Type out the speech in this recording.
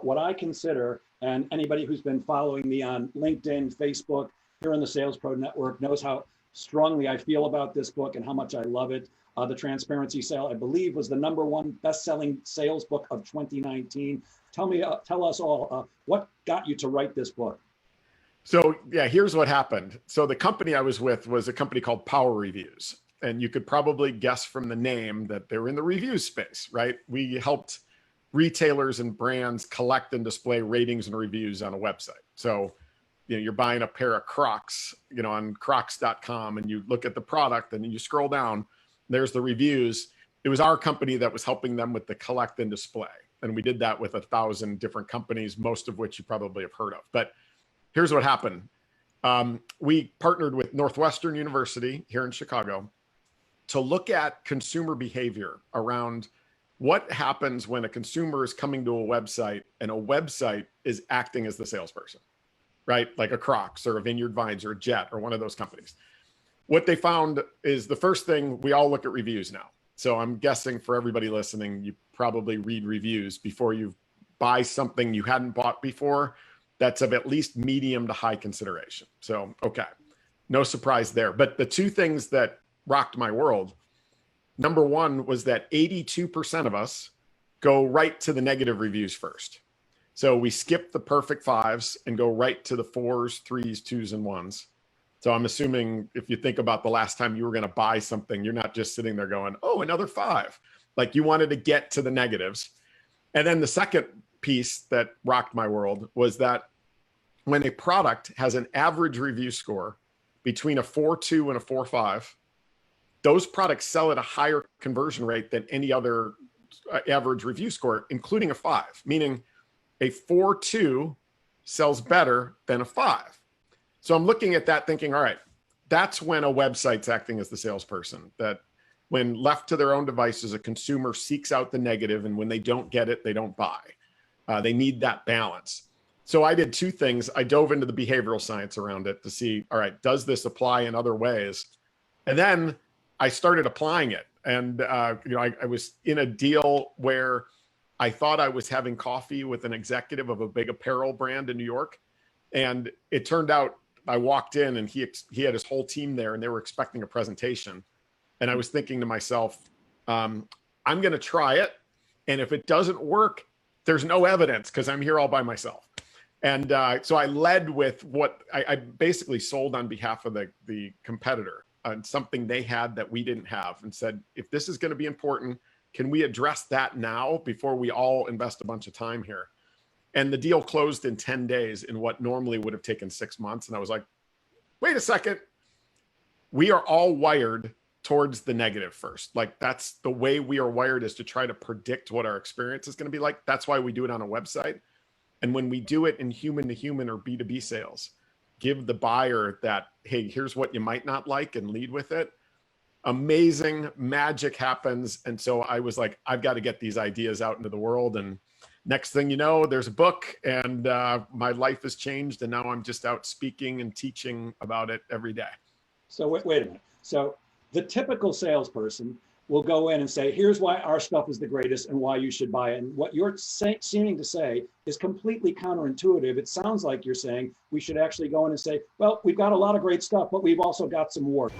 what I consider, and anybody who's been following me on LinkedIn, Facebook, here in the Sales Pro Network knows how strongly I feel about this book and how much I love it. The Transparency Sale, I believe, was the #1 best-selling sales book of 2019. Tell us all, what got you to write this book? So yeah, here's what happened. So the company I was with was a company called Power Reviews. And you could probably guess from the name that they're in the review space, right? We helped retailers and brands collect and display ratings and reviews on a website. So, you're buying a pair of Crocs, on crocs.com, and you look at the product and you scroll down, there's the reviews. It was our company that was helping them with the collect and display. And we did that with 1,000 different companies, most of which you probably have heard of. But here's what happened. We partnered with Northwestern University here in Chicago to look at consumer behavior around what happens when a consumer is coming to a website and a website is acting as the salesperson, right? Like a Crocs or a Vineyard Vines or a Jet or one of those companies. What they found is the first thing, we all look at reviews now. So I'm guessing for everybody listening, you probably read reviews before you buy something you hadn't bought before that's of at least medium to high consideration. So, okay, no surprise there. But the two things that rocked my world, #1 was that 82% of us go right to the negative reviews first. So we skip the perfect 5s and go right to the 4s, 3s, 2s, and 1s. So I'm assuming if you think about the last time you were going to buy something, you're not just sitting there going, oh, another 5. Like you wanted to get to the negatives. And then the second piece that rocked my world was that when a product has an average review score between a 4.2 and a 4.5, those products sell at a higher conversion rate than any other average review score, including a 5, meaning a 4.2 sells better than a 5. So I'm looking at that thinking, all right, that's when a website's acting as the salesperson, that when left to their own devices, a consumer seeks out the negative, and when they don't get it, they don't buy. They need that balance. So I did two things. I dove into the behavioral science around it to see, all right, does this apply in other ways? And then I started applying it. And I was in a deal where I thought I was having coffee with an executive of a big apparel brand in New York. And it turned out I walked in and he had his whole team there and they were expecting a presentation. And I was thinking to myself, I'm going to try it. And if it doesn't work, there's no evidence because I'm here all by myself. And so I led with what I basically sold on behalf of the competitor on something they had that we didn't have and said, if this is going to be important, can we address that now before we all invest a bunch of time here? And the deal closed in 10 days in what normally would have taken 6 months. And I was like, wait a second. We are all wired towards the negative first. Like that's the way we are wired, is to try to predict what our experience is going to be like. That's why we do it on a website. And when we do it in human to human or B2B sales, give the buyer that, hey, here's what you might not like, and lead with it. Amazing magic happens. And so I was like, I've got to get these ideas out into the world. And next thing you know, there's a book, and my life has changed. And now I'm just out speaking and teaching about it every day. So wait a minute. So the typical salesperson will go in and say, here's why our stuff is the greatest and why you should buy it. And what you're seeming to say is completely counterintuitive. It sounds like you're saying we should actually go in and say, well, we've got a lot of great stuff, but we've also got some work.